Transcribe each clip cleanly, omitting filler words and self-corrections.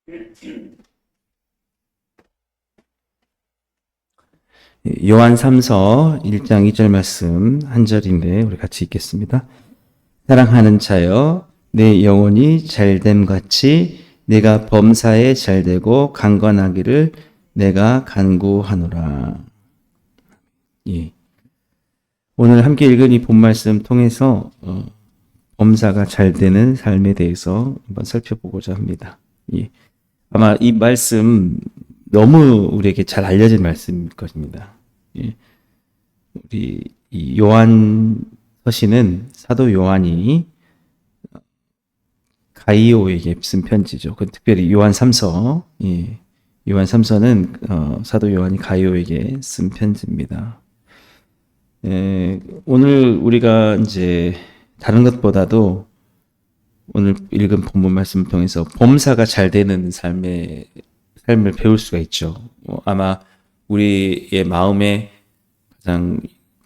요한 3서 1장 2절 말씀 한 절인데 우리 같이 읽겠습니다. 사랑하는 자여 내 영혼이 잘됨 같이 내가 범사에 잘되고 강건하기를 내가 간구하노라. 예. 오늘 함께 읽은 이 본 말씀 통해서 범사가 잘되는 삶에 대해서 한번 살펴보고자 합니다. 예. 아마 이 말씀 너무 우리에게 잘 알려진 말씀일 것입니다. 예. 우리 이 요한 서신은 사도 요한이 가이오에게 쓴 편지죠. 그 특별히 요한 3서, 예. 요한 3서는 사도 요한이 가이오에게 쓴 편지입니다. 오늘 우리가 이제 다른 것보다도 오늘 읽은 본문 말씀을 통해서 범사가 잘 되는 삶을 배울 수가 있죠. 아마 우리의 마음에 가장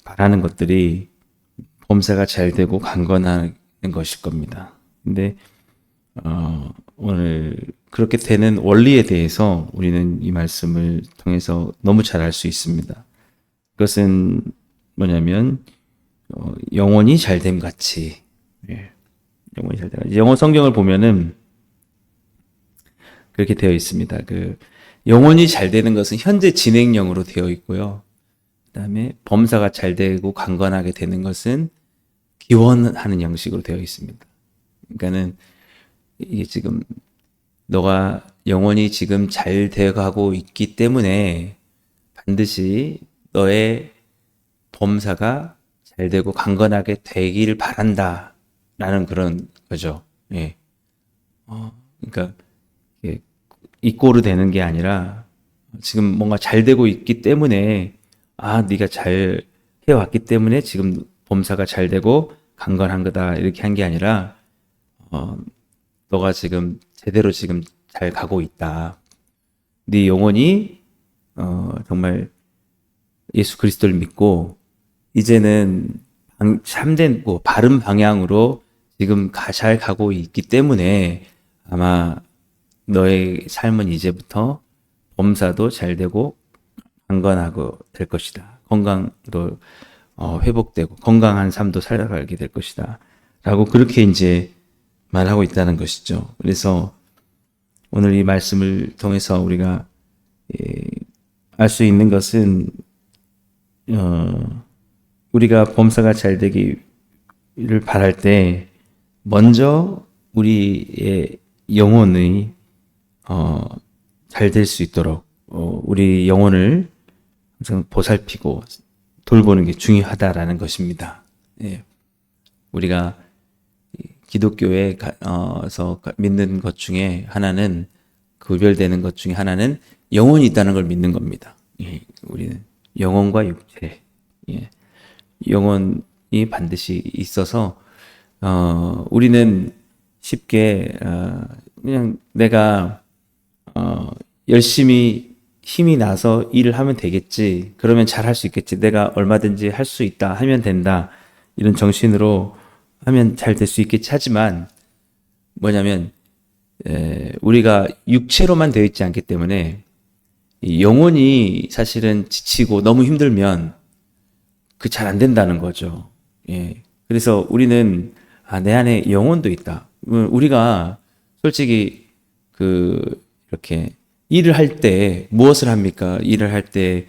바라는 것들이 범사가 잘 되고 강건한 것일 겁니다. 근데 오늘 그렇게 되는 원리에 대해서 우리는 이 말씀을 통해서 너무 잘 알 수 있습니다. 그것은 뭐냐면 영혼이 잘됨 같이, 예. 영혼이 잘됨 같이. 영어 성경을 보면은 그렇게 되어 있습니다. 영혼이 잘 되는 것은 현재 진행형으로 되어 있고요. 그다음에 범사가 잘 되고 강건하게 되는 것은 기원하는 형식으로 되어 있습니다. 그러니까는 이게 지금 너가 영혼이 지금 잘 되어가고 있기 때문에 반드시 너의 범사가 잘 되고 강건하게 되기를 바란다라는 그런 거죠. 예. 그러니까 이꼬르 되는 게 아니라 지금 뭔가 잘 되고 있기 때문에 네가 잘 해왔기 때문에 지금 범사가 잘 되고 강건한 거다 이렇게 한 게 아니라 너가 지금 제대로 지금 잘 가고 있다. 네 영혼이 정말 예수 그리스도를 믿고 이제는 참된 바른 방향으로 지금 잘 가고 있기 때문에 아마 너의 삶은 이제부터 범사도 잘 되고 강건하고 될 것이다. 건강도 회복되고 건강한 삶도 살아가게 될 것이다. 라고 그렇게 이제 말하고 있다는 것이죠. 그래서 오늘 이 말씀을 통해서 우리가 알 수 있는 것은 우리가 범사가 잘 되기를 바랄 때 먼저 우리의 영혼의 잘 될 수 있도록 우리 영혼을 항상 보살피고 돌보는 게 중요하다라는 것입니다. 예. 우리가 기독교에서 믿는 것 중에 하나는 구별되는 것 중에 하나는 영혼이 있다는 걸 믿는 겁니다. 예. 우리는 영혼과 육체, 예. 영혼이 반드시 있어서 우리는 쉽게 그냥 내가 열심히 힘이 나서 일을 하면 되겠지. 그러면 잘 할 수 있겠지. 내가 얼마든지 할 수 있다. 하면 된다. 이런 정신으로 하면 잘 될 수 있겠지. 하지만 뭐냐면 우리가 육체로만 되어 있지 않기 때문에 영혼이 사실은 지치고 너무 힘들면 잘 안 된다는 거죠. 예. 그래서 우리는 내 안에 영혼도 있다. 우리가 솔직히 이렇게 일을 할 때 무엇을 합니까? 일을 할 때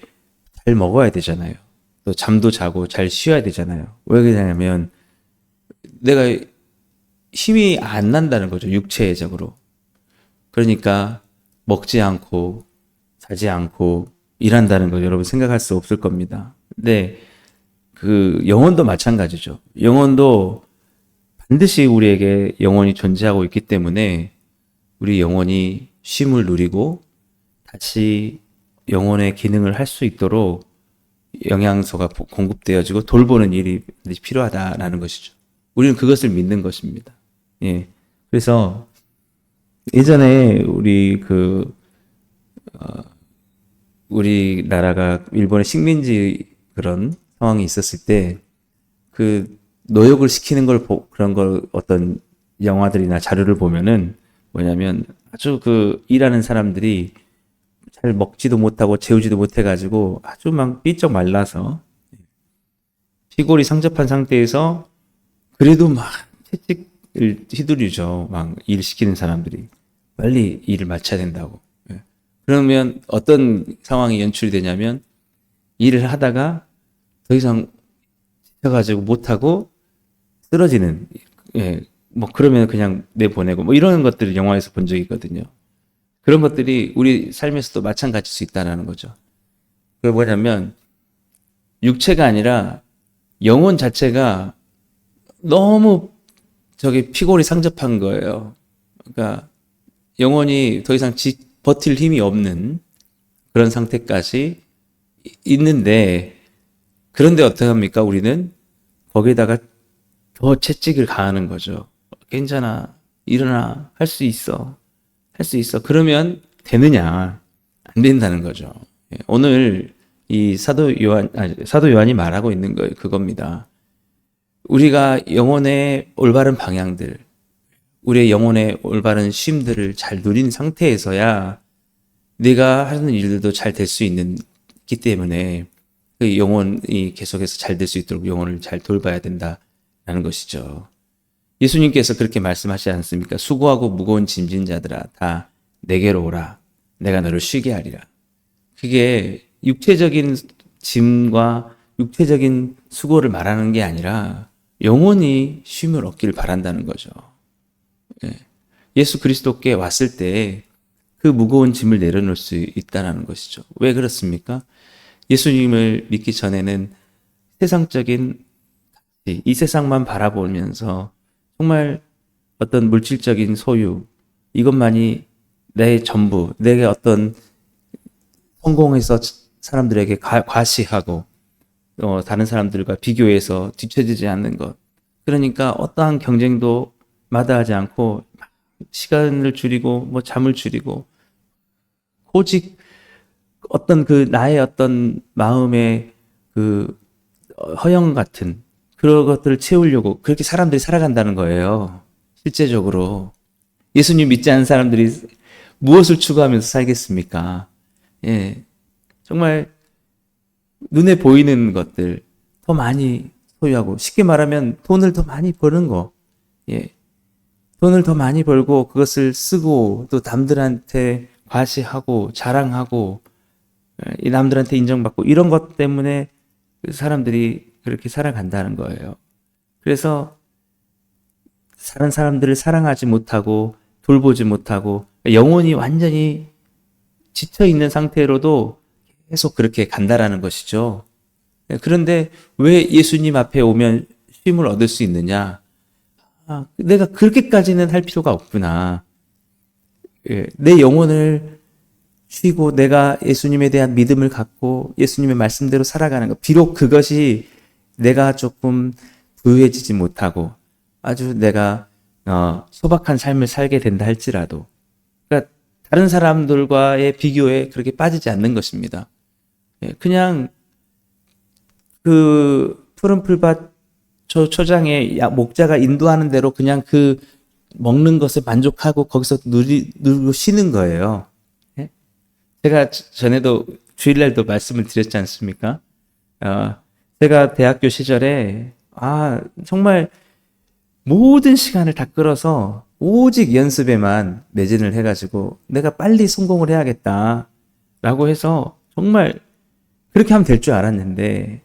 잘 먹어야 되잖아요. 또 잠도 자고 잘 쉬어야 되잖아요. 왜 그러냐면 내가 힘이 안 난다는 거죠. 육체적으로. 그러니까 먹지 않고 자지 않고 일한다는 거 여러분 생각할 수 없을 겁니다. 근데 영혼도 마찬가지죠. 영혼도 반드시 우리에게 영혼이 존재하고 있기 때문에 우리 영혼이 쉼을 누리고 다시 영혼의 기능을 할 수 있도록 영양소가 공급되어지고 돌보는 일이 필요하다라는 것이죠. 우리는 그것을 믿는 것입니다. 예. 그래서 예전에 우리나라가 일본의 식민지 그런 상황이 있었을 때 노역을 시키는 그런 걸 어떤 영화들이나 자료를 보면은 뭐냐면 아주 그 일하는 사람들이 잘 먹지도 못하고 재우지도 못해가지고 아주 막 삐쩍 말라서 피골이 상접한 상태에서 그래도 막 채찍을 휘두르죠. 막 일 시키는 사람들이 빨리 일을 마쳐야 된다고. 예. 그러면 어떤 상황이 연출이 되냐면 일을 하다가 더 이상 지쳐가지고 못하고 쓰러지는, 예, 뭐 그러면 그냥 내보내고 뭐 이런 것들을 영화에서 본 적이 있거든요. 그런 것들이 우리 삶에서도 마찬가지일 수 있다는 거죠. 그게 뭐냐면 육체가 아니라 영혼 자체가 너무 저기 피골이 상접한 거예요. 그러니까 영혼이 더 이상 버틸 힘이 없는 그런 상태까지 있는데, 그런데 어떻게 합니까? 우리는 거기에다가 더 채찍을 가하는 거죠. 괜찮아, 일어나, 할 수 있어, 할 수 있어. 그러면 되느냐? 안 된다는 거죠. 예, 오늘 이 사도 요한이 말하고 있는 거 그겁니다. 우리가 영혼의 올바른 방향들, 우리의 영혼의 올바른 쉼들을 잘 누린 상태에서야 내가 하는 일들도 잘 될 수 있기 때문에 그 영혼이 계속해서 잘 될 수 있도록 영혼을 잘 돌봐야 된다라는 것이죠. 예수님께서 그렇게 말씀하시지 않습니까? 수고하고 무거운 짐진 자들아 다 내게로 오라. 내가 너를 쉬게 하리라. 그게 육체적인 짐과 육체적인 수고를 말하는 게 아니라 영혼이 쉼을 얻기를 바란다는 거죠. 예수 그리스도께 왔을 때 그 무거운 짐을 내려놓을 수 있다는 것이죠. 왜 그렇습니까? 예수님을 믿기 전에는 세상적인 이 세상만 바라보면서 정말 어떤 물질적인 소유, 이것만이 내 전부, 내게 어떤 성공해서 사람들에게 과시하고 다른 사람들과 비교해서 뒤처지지 않는 것. 그러니까 어떠한 경쟁도 마다하지 않고 시간을 줄이고 뭐 잠을 줄이고 오직 어떤 그 나의 어떤 마음의 그 허영 같은 그런 것들을 채우려고 그렇게 사람들이 살아간다는 거예요. 실제적으로 예수님 믿지 않는 사람들이 무엇을 추구하면서 살겠습니까? 예, 정말 눈에 보이는 것들 더 많이 소유하고, 쉽게 말하면 돈을 더 많이 버는 거. 예, 돈을 더 많이 벌고 그것을 쓰고 또 남들한테 과시하고 자랑하고 이 남들한테 인정받고 이런 것 때문에 사람들이 그렇게 살아간다는 거예요. 그래서 다른 사람들을 사랑하지 못하고 돌보지 못하고 영혼이 완전히 지쳐 있는 상태로도 계속 그렇게 간다라는 것이죠. 그런데 왜 예수님 앞에 오면 쉼을 얻을 수 있느냐? 내가 그렇게까지는 할 필요가 없구나. 내 영혼을 쉬고 내가 예수님에 대한 믿음을 갖고 예수님의 말씀대로 살아가는 것. 비록 그것이 내가 조금 부유해지지 못하고 아주 내가 소박한 삶을 살게 된다 할지라도, 그러니까 다른 사람들과의 비교에 그렇게 빠지지 않는 것입니다. 그냥 그 푸른 풀밭 초장에 목자가 인도하는 대로 그냥 그 먹는 것에 만족하고 거기서 누리고 쉬는 거예요. 제가 전에도 주일날도 말씀을 드렸지 않습니까? 제가 대학교 시절에 정말 모든 시간을 다 끌어서 오직 연습에만 매진을 해가지고 내가 빨리 성공을 해야겠다라고 해서 정말 그렇게 하면 될 줄 알았는데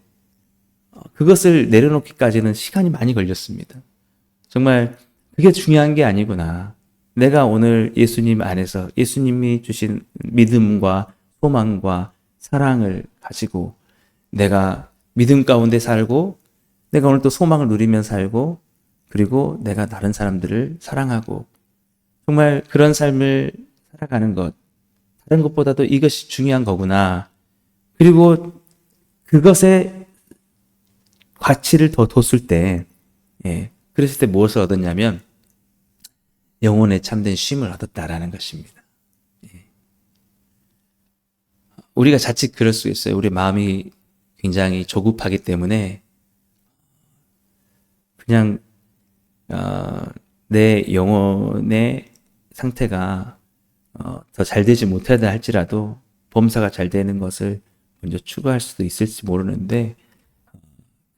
그것을 내려놓기까지는 시간이 많이 걸렸습니다. 정말 그게 중요한 게 아니구나. 내가 오늘 예수님 안에서 예수님이 주신 믿음과 소망과 사랑을 가지고 내가 믿음 가운데 살고 내가 오늘 또 소망을 누리며 살고 그리고 내가 다른 사람들을 사랑하고 정말 그런 삶을 살아가는 것, 다른 것보다도 이것이 중요한 거구나. 그리고 그것에 가치를 더 뒀을 때, 그랬을 때 무엇을 얻었냐면 영혼의 참된 쉼을 얻었다라는 것입니다. 우리가 자칫 그럴 수 있어요. 우리 마음이 굉장히 조급하기 때문에 그냥 내 영혼의 상태가 더 잘 되지 못하다 할지라도 범사가 잘 되는 것을 먼저 추구할 수도 있을지 모르는데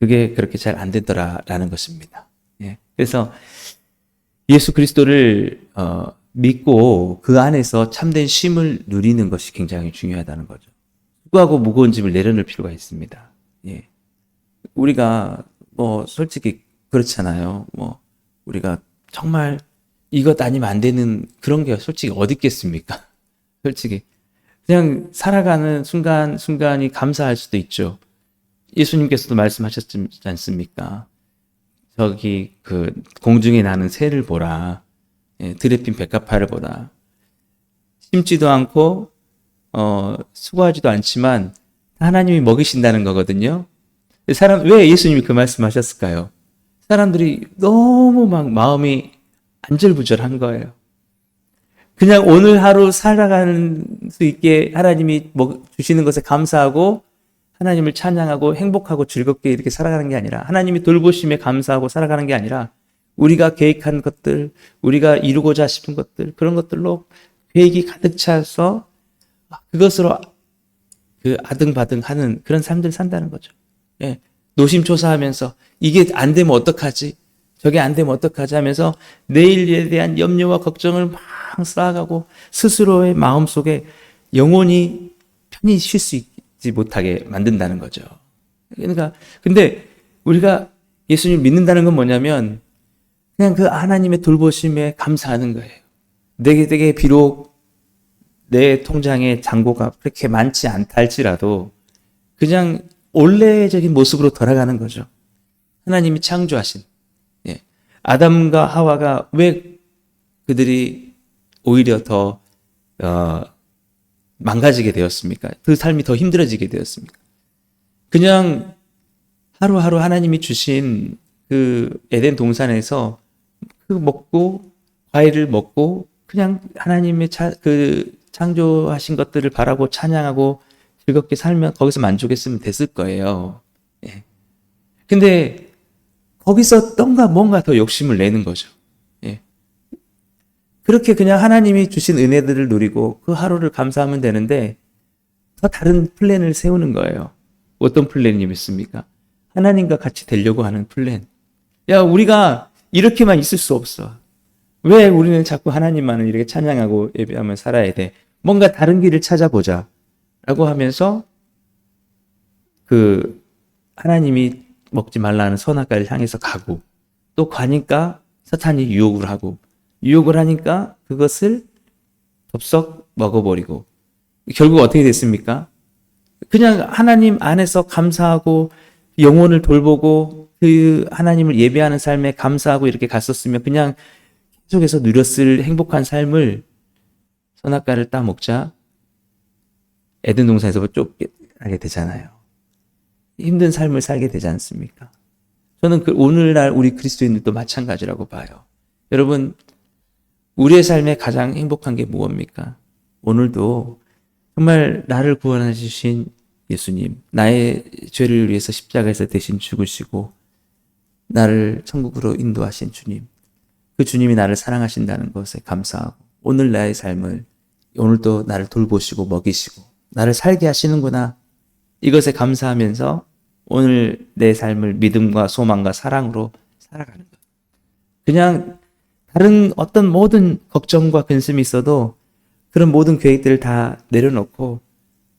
그게 그렇게 잘 안 되더라라는 것입니다. 예. 그래서 예수 그리스도를 믿고 그 안에서 참된 쉼을 누리는 것이 굉장히 중요하다는 거죠. 수고하고 무거운 짐을 내려놓을 필요가 있습니다. 예. 우리가 솔직히 그렇잖아요. 우리가 정말 이것 아니면 안 되는 그런 게 솔직히 어디 있겠습니까? 솔직히 그냥 살아가는 순간순간이 감사할 수도 있죠. 예수님께서도 말씀하셨지 않습니까? 저기 그 공중에 나는 새를 보라. 예, 들에 핀 백합화를 보라. 심지도 않고 수고하지도 않지만 하나님이 먹이신다는 거거든요. 왜 예수님이 그 말씀하셨을까요? 사람들이 너무 막 마음이 안절부절한 거예요. 그냥 오늘 하루 살아가는 수 있게 하나님이 주시는 것에 감사하고 하나님을 찬양하고 행복하고 즐겁게 이렇게 살아가는 게 아니라 하나님이 돌보심에 감사하고 살아가는 게 아니라 우리가 계획한 것들, 우리가 이루고자 싶은 것들, 그런 것들로 계획이 가득 차서 그것으로 그 아등바등하는 그런 삶들 산다는 거죠. 예. 노심초사하면서 이게 안 되면 어떡하지? 저게 안 되면 어떡하지? 하면서 내일에 대한 염려와 걱정을 막 쌓아가고 스스로의 마음속에 영혼이 편히 쉴 수 있지 못하게 만든다는 거죠. 그러니까 근데 우리가 예수님을 믿는다는 건 뭐냐면 그냥 그 하나님의 돌보심에 감사하는 거예요. 내게 비록 내 통장에 잔고가 그렇게 많지 않다 할지라도 그냥 원래적인 모습으로 돌아가는 거죠. 하나님이 창조하신 아담과 하와가 왜 그들이 오히려 더 망가지게 되었습니까? 그 삶이 더 힘들어지게 되었습니까? 그냥 하루하루 하나님이 주신 그 에덴 동산에서 그 과일을 먹고 그냥 하나님의 그 창조하신 것들을 바라고 찬양하고 즐겁게 살면 거기서 만족했으면 됐을 거예요. 예. 근데 거기서 뭔가 더 욕심을 내는 거죠. 예. 그렇게 그냥 하나님이 주신 은혜들을 누리고 그 하루를 감사하면 되는데 더 다른 플랜을 세우는 거예요. 어떤 플랜이 있습니까? 하나님과 같이 되려고 하는 플랜. 야, 우리가 이렇게만 있을 수 없어. 왜 우리는 자꾸 하나님만을 이렇게 찬양하고 예배하며 살아야 돼? 뭔가 다른 길을 찾아보자. 라고 하면서 그 하나님이 먹지 말라는 선악과를 향해서 가고 또 가니까 사탄이 유혹을 하니까 그것을 덥석 먹어버리고 결국 어떻게 됐습니까? 그냥 하나님 안에서 감사하고 영혼을 돌보고 그 하나님을 예배하는 삶에 감사하고 이렇게 갔었으면 그냥 계속해서 누렸을 행복한 삶을 선악과를 따먹자 에덴 동산에서 쫓겨나게 되잖아요. 힘든 삶을 살게 되지 않습니까? 저는 오늘날 우리 그리스도인들도 마찬가지라고 봐요. 여러분, 우리의 삶에 가장 행복한 게 무엇입니까? 오늘도 정말 나를 구원하신 예수님, 나의 죄를 위해서 십자가에서 대신 죽으시고 나를 천국으로 인도하신 주님, 그 주님이 나를 사랑하신다는 것에 감사하고 오늘 나의 삶을 오늘도 나를 돌보시고 먹이시고 나를 살게 하시는구나. 이것에 감사하면서 오늘 내 삶을 믿음과 소망과 사랑으로 살아가는 것. 그냥 다른 어떤 모든 걱정과 근심이 있어도 그런 모든 계획들을 다 내려놓고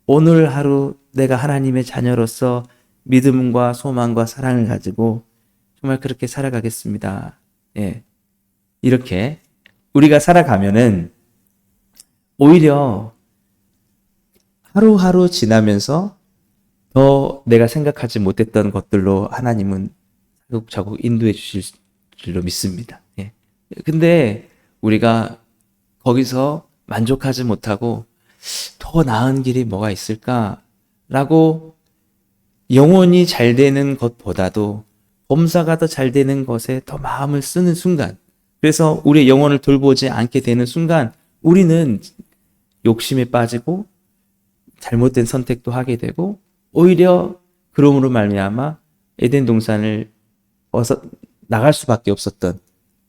오늘 하루 내가 하나님의 자녀로서 믿음과 소망과 사랑을 가지고 정말 그렇게 살아가겠습니다. 예. 이렇게 우리가 살아가면은 오히려 하루하루 지나면서 더 내가 생각하지 못했던 것들로 하나님은 차곡차곡 인도해 주실 줄로 믿습니다. 예. 근데 우리가 거기서 만족하지 못하고 더 나은 길이 뭐가 있을까라고 영혼이 잘 되는 것보다도 범사가 더 잘 되는 것에 더 마음을 쓰는 순간, 그래서 우리의 영혼을 돌보지 않게 되는 순간 우리는 욕심에 빠지고 잘못된 선택도 하게 되고 오히려 그러므로 말미암아 에덴 동산을 나갈 수밖에 없었던,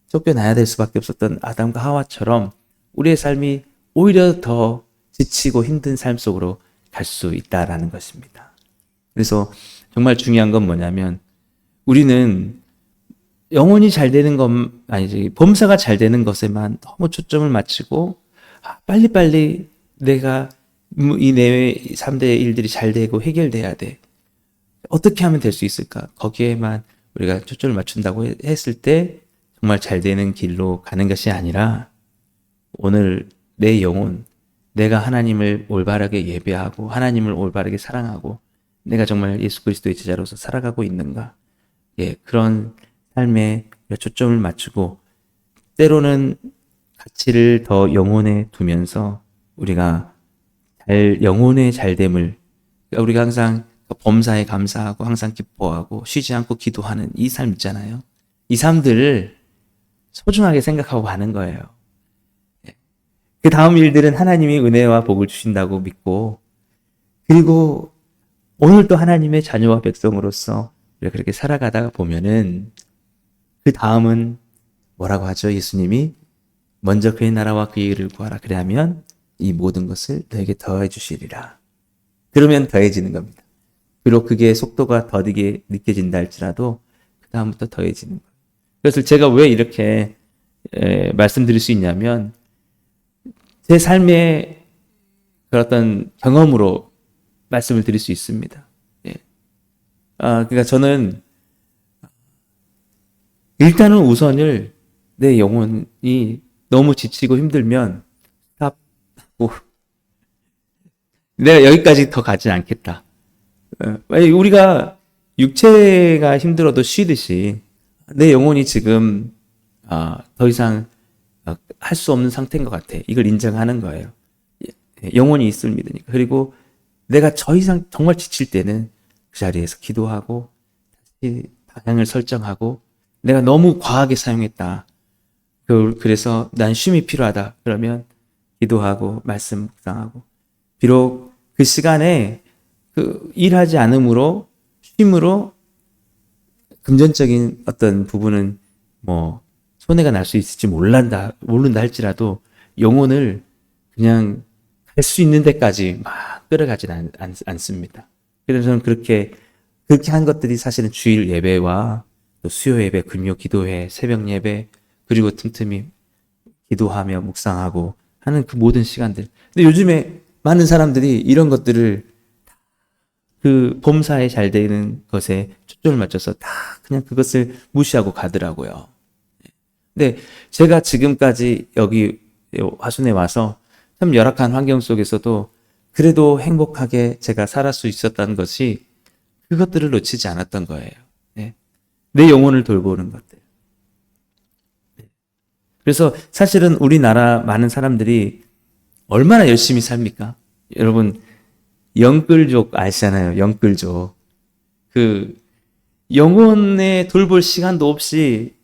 쫓겨나야 될 수밖에 없었던 아담과 하와처럼 우리의 삶이 오히려 더 지치고 힘든 삶 속으로 갈 수 있다라는 것입니다. 그래서 정말 중요한 건 뭐냐면 우리는 영혼이 잘 되는 것, 아니지, 범사가 잘 되는 것에만 너무 초점을 맞추고 빨리빨리 내가 이 내외 3대 일들이 잘 되고 해결돼야 돼. 어떻게 하면 될 수 있을까? 거기에만 우리가 초점을 맞춘다고 했을 때 정말 잘 되는 길로 가는 것이 아니라 오늘 내 영혼, 내가 하나님을 올바르게 예배하고 하나님을 올바르게 사랑하고 내가 정말 예수 그리스도의 제자로서 살아가고 있는가? 예, 그런 삶에 초점을 맞추고 때로는 가치를 더 영혼에 두면서 우리가 영혼의 잘됨을, 우리가 항상 범사에 감사하고 항상 기뻐하고 쉬지 않고 기도하는 이 삶 있잖아요. 이 삶들을 소중하게 생각하고 가는 거예요. 그 다음 일들은 하나님이 은혜와 복을 주신다고 믿고, 그리고 오늘 또 하나님의 자녀와 백성으로서 우리가 그렇게 살아가다가 보면은 그 다음은 뭐라고 하죠? 예수님이 먼저 그의 나라와 그의 의를 구하라. 그래야면 이 모든 것을 너에게 더해 주시리라. 그러면 더해지는 겁니다. 비록 그게 속도가 더디게 느껴진다 할지라도 그 다음부터 더해지는 거예요. 그래서 제가 왜 이렇게 말씀드릴 수 있냐면 제 삶의 그런 어떤 경험으로 말씀을 드릴 수 있습니다. 예. 그러니까 저는 일단은 우선을 내 영혼이 너무 지치고 힘들면 스탑하고 내가 여기까지 더 가진 않겠다. 우리가 육체가 힘들어도 쉬듯이 내 영혼이 지금 더 이상 할 수 없는 상태인 것 같아. 이걸 인정하는 거예요. 영혼이 있을 믿으니까. 그리고 내가 더 이상 정말 지칠 때는 그 자리에서 기도하고 다시 방향을 설정하고 내가 너무 과하게 사용했다. 그래서 난 쉼이 필요하다. 그러면 기도하고 말씀 묵상하고 비록 그 시간에 일하지 않음으로 쉼으로 금전적인 어떤 부분은 손해가 날 수 있을지 모른다 할지라도 영혼을 그냥 할 수 있는 데까지 막 끌어가진 않습니다. 그래서 저는 그렇게 한 것들이 사실은 주일 예배와 또 수요 예배, 금요 기도회, 새벽 예배, 그리고 틈틈이 기도하며 묵상하고 하는 그 모든 시간들. 근데 요즘에 많은 사람들이 이런 것들을 그 범사에 잘 되는 것에 초점을 맞춰서 다 그냥 그것을 무시하고 가더라고요. 근데 제가 지금까지 여기 화순에 와서 참 열악한 환경 속에서도 그래도 행복하게 제가 살아 수 있었다는 것이 그것들을 놓치지 않았던 거예요. 네. 내 영혼을 돌보는 것들. 네. 그래서 사실은 우리나라 많은 사람들이 얼마나 열심히 삽니까? 여러분 영끌족 아시잖아요. 영끌족. 영혼에 돌볼 시간도 없이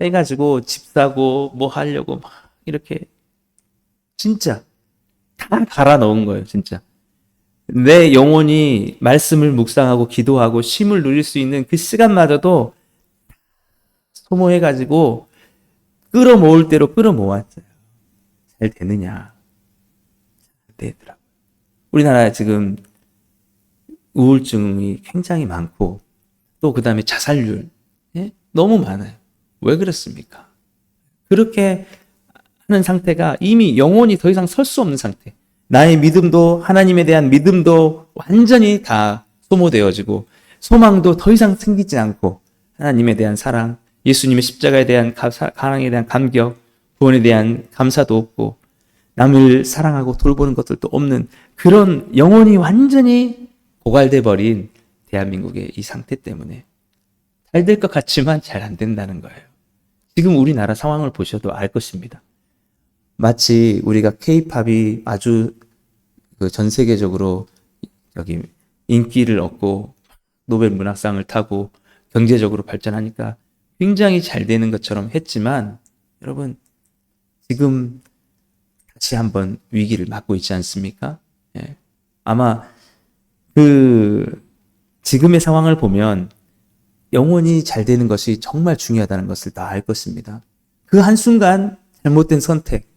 해가지고 집 사고 뭐 하려고 막 이렇게 진짜 다 갈아 넣은 거예요. 진짜. 내 영혼이 말씀을 묵상하고 기도하고 쉼을 누릴 수 있는 그 시간마저도 소모해가지고 끌어모을 대로 끌어모았어요. 잘 되느냐? 잘 되더라고요. 우리나라에 지금 우울증이 굉장히 많고 또 그 다음에 자살률 너무 많아요. 왜 그렇습니까? 그렇게 하는 상태가 이미 영혼이 더 이상 설 수 없는 상태. 나의 믿음도 하나님에 대한 믿음도 완전히 다 소모되어지고 소망도 더 이상 생기지 않고 하나님에 대한 사랑, 예수님의 십자가에 대한 사랑에 대한 감격, 구원에 대한 감사도 없고 남을 사랑하고 돌보는 것들도 없는 그런 영혼이 완전히 고갈돼 버린 대한민국의 이 상태 때문에 잘 될 것 같지만 잘 안 된다는 거예요. 지금 우리나라 상황을 보셔도 알 것입니다. 마치 우리가 K-팝이 아주 전 세계적으로 여기 인기를 얻고 노벨 문학상을 타고 경제적으로 발전하니까 굉장히 잘 되는 것처럼 했지만 여러분 지금 다시 한번 위기를 맞고 있지 않습니까? 예. 아마 지금의 상황을 보면 영혼이 잘 되는 것이 정말 중요하다는 것을 다 알 것입니다. 그 한순간 잘못된 선택,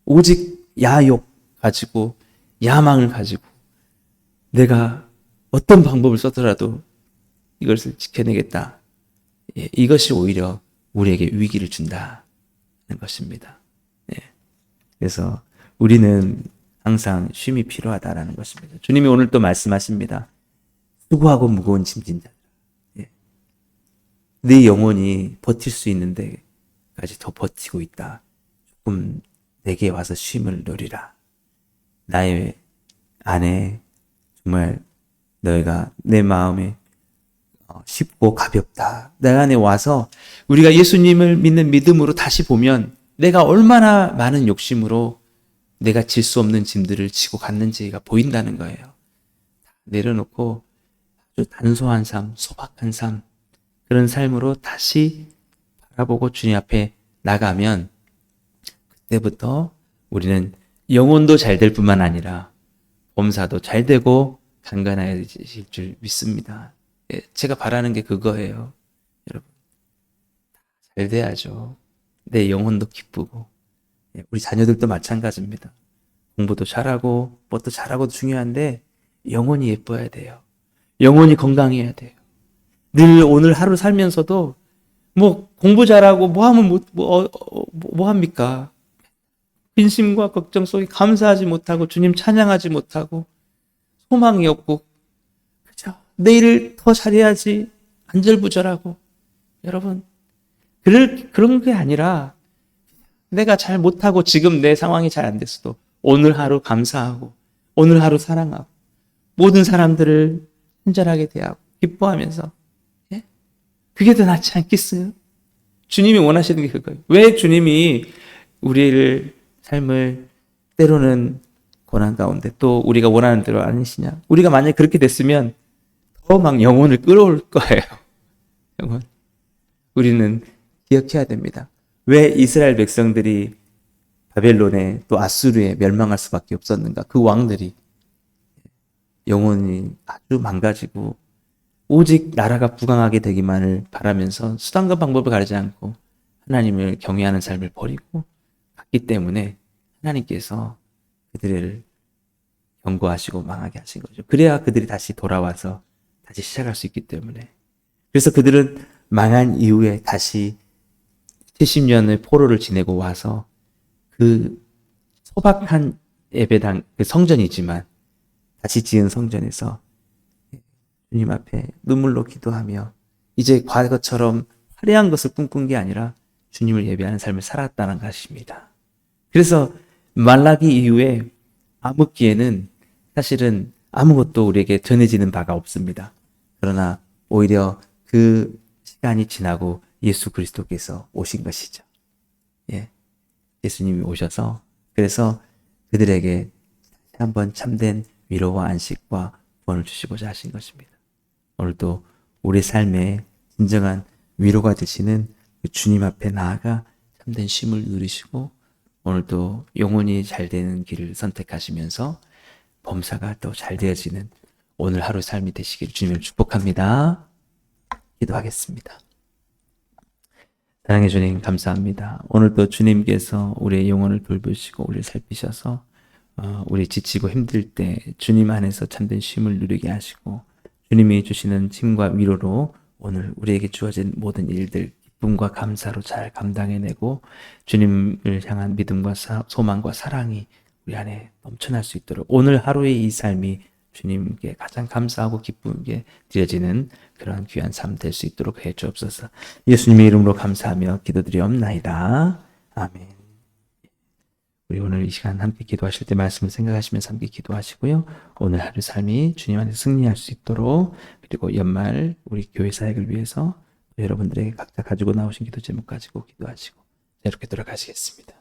오직 야욕 가지고 야망을 가지고 내가 어떤 방법을 써더라도 이것을 지켜내겠다. 예, 이것이 오히려 우리에게 위기를 준다는 것입니다. 예, 그래서 우리는 항상 쉼이 필요하다라는 것입니다. 주님이 오늘 또 말씀하십니다. 수고하고 무거운 짐진 자. 예, 네 영혼이 버틸 수 있는 데까지 더 버티고 있다. 조금 내게 와서 쉼을 누리라. 나의 안에 정말 너희가 내 마음에 쉽고 가볍다. 내 안에 와서 우리가 예수님을 믿는 믿음으로 다시 보면 내가 얼마나 많은 욕심으로 내가 질 수 없는 짐들을 지고 갔는지가 보인다는 거예요. 내려놓고 아주 단소한 삶, 소박한 삶, 그런 삶으로 다시 바라보고 주님 앞에 나가면 그때부터 우리는 영혼도 잘 될 뿐만 아니라 범사도 잘 되고 강건해질 줄 믿습니다. 예, 제가 바라는 게 그거예요. 여러분, 잘 돼야죠. 내 영혼도 기쁘고, 예, 우리 자녀들도 마찬가지입니다. 공부도 잘하고, 뭣도 잘하고도 중요한데, 영혼이 예뻐야 돼요. 영혼이 건강해야 돼요. 늘 오늘 하루 살면서도, 뭐, 공부 잘하고, 뭐 하면, 뭐 합니까? 근심과 걱정 속에 감사하지 못하고, 주님 찬양하지 못하고, 소망이 없고, 그죠? 내일을 더 잘해야지, 안절부절하고. 여러분, 그런 게 아니라, 내가 잘 못하고 지금 내 상황이 잘 안 됐어도, 오늘 하루 감사하고, 오늘 하루 사랑하고, 모든 사람들을 친절하게 대하고, 기뻐하면서, 예? 그게 더 낫지 않겠어요? 주님이 원하시는 게 그거예요. 왜 주님이 우리를 삶을 때로는 고난 가운데 또 우리가 원하는 대로 아니시냐? 우리가 만약에 그렇게 됐으면 더 막 영혼을 끌어올 거예요. 영혼. 우리는 기억해야 됩니다. 왜 이스라엘 백성들이 바벨론에 또 아수르에 멸망할 수밖에 없었는가? 그 왕들이 영혼이 아주 망가지고 오직 나라가 부강하게 되기만을 바라면서 수단과 방법을 가리지 않고 하나님을 경외하는 삶을 버리고 갔기 때문에 하나님께서 그들을 경고하시고 망하게 하신 거죠. 그래야 그들이 다시 돌아와서 다시 시작할 수 있기 때문에. 그래서 그들은 망한 이후에 다시 70년의 포로를 지내고 와서 그 소박한 예배당, 그 성전이지만 다시 지은 성전에서 주님 앞에 눈물로 기도하며 이제 과거처럼 화려한 것을 꿈꾼 게 아니라 주님을 예배하는 삶을 살았다는 것입니다. 그래서 말라기 이후에 암흑기에는 사실은 아무것도 우리에게 전해지는 바가 없습니다. 그러나 오히려 그 시간이 지나고 예수 그리스도께서 오신 것이죠. 예, 예수님이 오셔서 그래서 그들에게 한번 참된 위로와 안식과 구원을 주시고자 하신 것입니다. 오늘도 우리 삶에 진정한 위로가 되시는 그 주님 앞에 나아가 참된 쉼을 누리시고 오늘도 영혼이 잘 되는 길을 선택하시면서 범사가 또 잘 되어지는 오늘 하루 삶이 되시길 주님을 축복합니다. 기도하겠습니다. 사랑해 주님 감사합니다. 오늘도 주님께서 우리의 영혼을 돌보시고 우리를 살피셔서 우리 지치고 힘들 때 주님 안에서 참된 쉼을 누리게 하시고 주님이 주시는 힘과 위로로 오늘 우리에게 주어진 모든 일들 기쁨과 감사로 잘 감당해내고 주님을 향한 믿음과 소망과 사랑이 우리 안에 넘쳐날 수 있도록 오늘 하루의 이 삶이 주님께 가장 감사하고 기쁘게 드려지는 그런 귀한 삶 될 수 있도록 해 주옵소서. 예수님의 이름으로 감사하며 기도드리옵나이다. 아멘. 우리 오늘 이 시간 함께 기도하실 때 말씀을 생각하시면서 함께 기도하시고요. 오늘 하루 삶이 주님 안에서 승리할 수 있도록 그리고 연말 우리 교회 사역을 위해서 여러분들에게 각자 가지고 나오신 기도 제목 가지고 기도하시고 이렇게 돌아가시겠습니다.